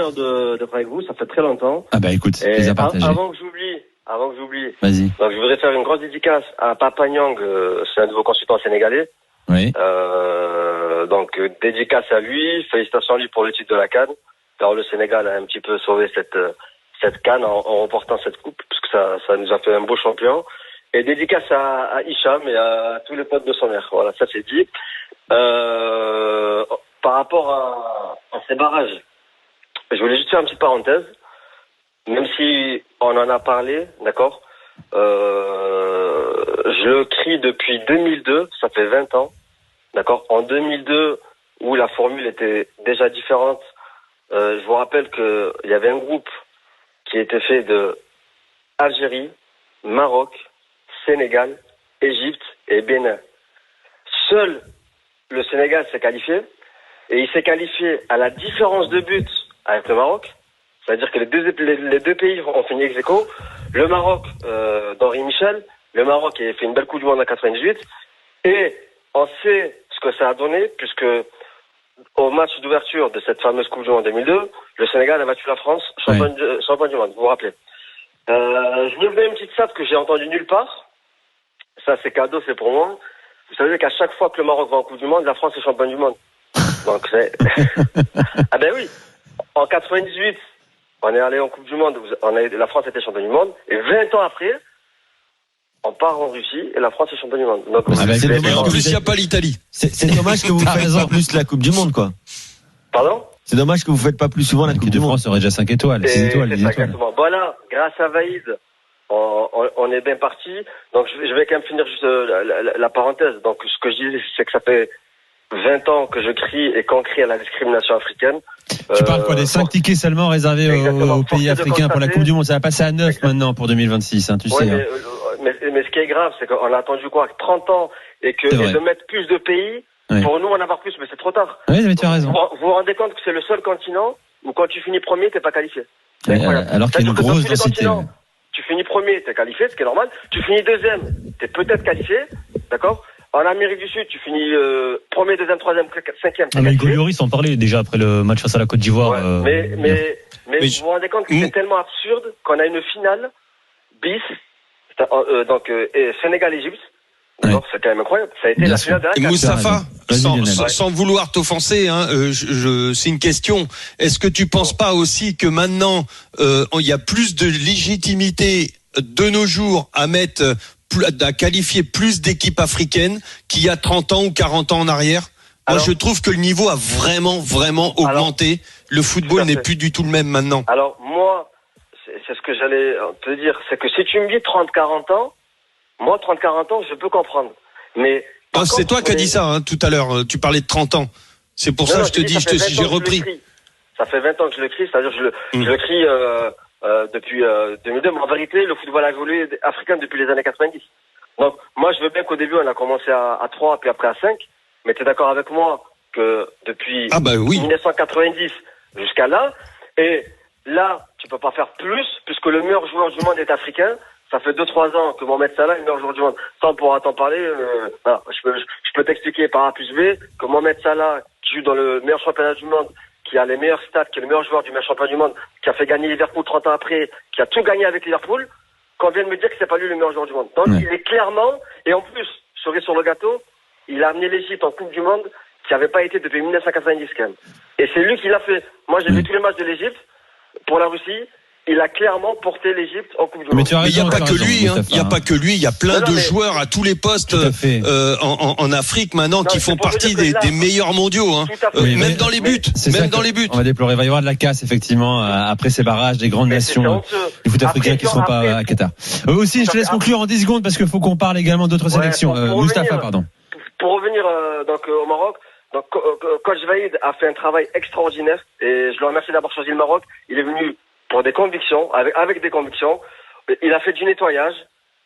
de parler avec vous, ça fait très longtemps. Ah bah écoute, plaisir partagé. Avant que j'oublie, vas-y. Donc je voudrais faire une grosse dédicace à Papa Nyang, c'est un de vos consultants sénégalais. Oui. Donc dédicace à lui, félicitations à lui pour le titre de la CAN. Alors le Sénégal a un petit peu sauvé cette CAN en remportant cette coupe, parce que ça nous a fait un beau champion. Et dédicace à Hicham et à tous les potes de son mère. Voilà, ça c'est dit. Par rapport à ces barrages, je voulais juste faire une petite parenthèse, même si on en a parlé, d'accord. Je le crie depuis 2002, ça fait 20 ans, d'accord. En 2002, où la formule était déjà différente, je vous rappelle que il y avait un groupe qui était fait de Algérie, Maroc, Sénégal, Égypte et Bénin. Seul le Sénégal s'est qualifié, et il s'est qualifié à la différence de but avec le Maroc. C'est-à-dire que les deux pays ont fini ex aequo. Le Maroc d'Henri Michel, le Maroc a fait une belle Coupe du Monde en 98, et on sait ce que ça a donné, puisque au match d'ouverture de cette fameuse Coupe du Monde 2002, le Sénégal a battu la France, champion du monde, vous vous rappelez. Je voulais vous donner une petite stat que j'ai entendue nulle part. Ça, c'est cadeau, c'est pour moi. Vous savez qu'à chaque fois que le Maroc va en Coupe du Monde, la France est championne du monde. Donc, c'est... Ah ben oui. En 98, on est allé en Coupe du Monde, la France était championne du monde, et 20 ans après, on part en Russie, et la France est championne du monde. Donc, en plus, il n'y a pas l'Italie. C'est dommage que vous fassiez plus la Coupe du Monde, quoi. Pardon? C'est dommage que vous faites pas plus souvent la Coupe du Monde. France aurait déjà 5 étoiles, 6 étoiles, 10 étoiles. Voilà, grâce à Vaïd, on est bien parti. Donc je vais quand même finir juste la parenthèse. Donc ce que je dis, c'est que ça fait 20 ans que je crie et qu'on crie à la discrimination africaine. Tu parles quoi, des 5 tickets seulement réservés aux pays africains pour la Coupe du Monde? Ça va passer à 9 maintenant pour 2026, hein, tu sais. Mais ce qui est grave, c'est qu'on a attendu 30 ans et de mettre plus de pays. Oui. Pour nous, en avoir plus, mais c'est trop tard. Oui, mais tu as raison. Vous vous rendez compte que c'est le seul continent où quand tu finis premier, t'es pas qualifié. C'est incroyable. Alors qu'il y a une grosse densité. Tu finis premier, t'es qualifié, ce qui est normal. Tu finis deuxième, t'es peut-être qualifié, d'accord. En Amérique du Sud, tu finis premier, deuxième, troisième, cinquième. Ah, mais Hugo Lloris en parlait déjà après le match face à la Côte d'Ivoire. Ouais, mais vous vous rendez compte que c'est tellement absurde qu'on a une finale bis, donc Sénégal-Égypte. Ouais. C'est quand même incroyable. Ça a été la finale de la CAN. Moustapha, sans vouloir t'offenser, hein, c'est une question. Est-ce que tu penses pas aussi que maintenant il y a plus de légitimité de nos jours à qualifier plus d'équipes africaines qu'il y a 30 ans ou 40 ans en arrière? Moi, je trouve que le niveau a vraiment augmenté. Le football n'est plus du tout le même maintenant. Alors moi, c'est ce que j'allais te dire, c'est que si tu me dis 30-40 ans, moi, 30-40 ans, je peux comprendre. Mais c'est toi qui as dit ça tout à l'heure. Tu parlais de 30 ans. C'est pour ça que je te dis, j'ai repris. Ça fait 20 ans que je le crie, c'est-à-dire je le crie depuis 2002. Mais en vérité, le football a évolué africain depuis les années 90. Donc, moi, je veux bien qu'au début, on a commencé à 3, puis après à 5. Mais tu es d'accord avec moi que depuis 1990 jusqu'à là, et là, tu peux pas faire plus, puisque le meilleur joueur du monde est africain. Ça fait 2-3 ans que Mohamed Salah est le meilleur joueur du monde. Ça, on pourra t'en parler. Je peux t'expliquer par A plus B que Mohamed Salah, qui joue dans le meilleur championnat du monde, qui a les meilleurs stats, qui est le meilleur joueur du meilleur championnat du monde, qui a fait gagner Liverpool 30 ans après, qui a tout gagné avec Liverpool, qu'on vient de me dire que c'est pas lui le meilleur joueur du monde. Donc, il est clairement, et en plus, cerise sur le gâteau, il a amené l'Égypte en Coupe du Monde, qui n'avait pas été depuis 1990 quand même. Et c'est lui qui l'a fait. Moi, j'ai vu tous les matchs de l'Égypte pour la Russie. Il a clairement porté l'Égypte en Coupe du Monde. Mais il n'y a pas que lui, il n'y a pas que lui, il y a plein de joueurs à tous les postes en Afrique maintenant qui font partie des meilleurs mondiaux, hein. Même dans les buts, On va déplorer, il va y avoir de la casse effectivement après ces barrages des grandes nations du foot africain qui ne seront pas à Qatar. Aussi, je te laisse conclure en 10 secondes parce qu'il faut qu'on parle également d'autres sélections. Moustapha, pardon. Pour revenir au Maroc, donc coach Vaïd a fait un travail extraordinaire et je le remercie d'avoir choisi le Maroc. Il est venu pour des convictions, avec des convictions. Il a fait du nettoyage.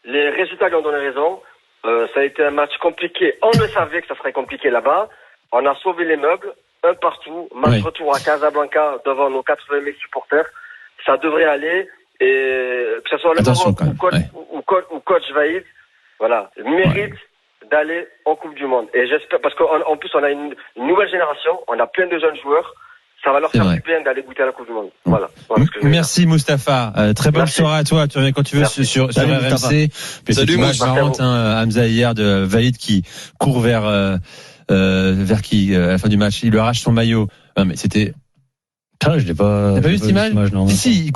Les résultats lui ont donné raison. Ça a été un match compliqué. On le savait que ça serait compliqué là-bas. On a sauvé les meubles, un partout. Match retour à Casablanca devant nos 80 000 supporters. Ça devrait aller. Et que ce soit le Maroc ou coach Vaïd, voilà, mérite d'aller en Coupe du Monde. Et j'espère, parce qu'en plus on a une nouvelle génération. On a plein de jeunes joueurs. ça va leur faire du bien d'aller goûter à la Coupe du Monde. Voilà. Merci Mustapha. Très bonne soirée à toi. Tu reviens quand tu veux sur RMC. Salut Mustapha. Hamza hier de Vaïd qui court vers qui à la fin du match. Il lui arrache son maillot. Non, mais c'était. Je l'ai pas. T'as pas vu cette image? Non. Si.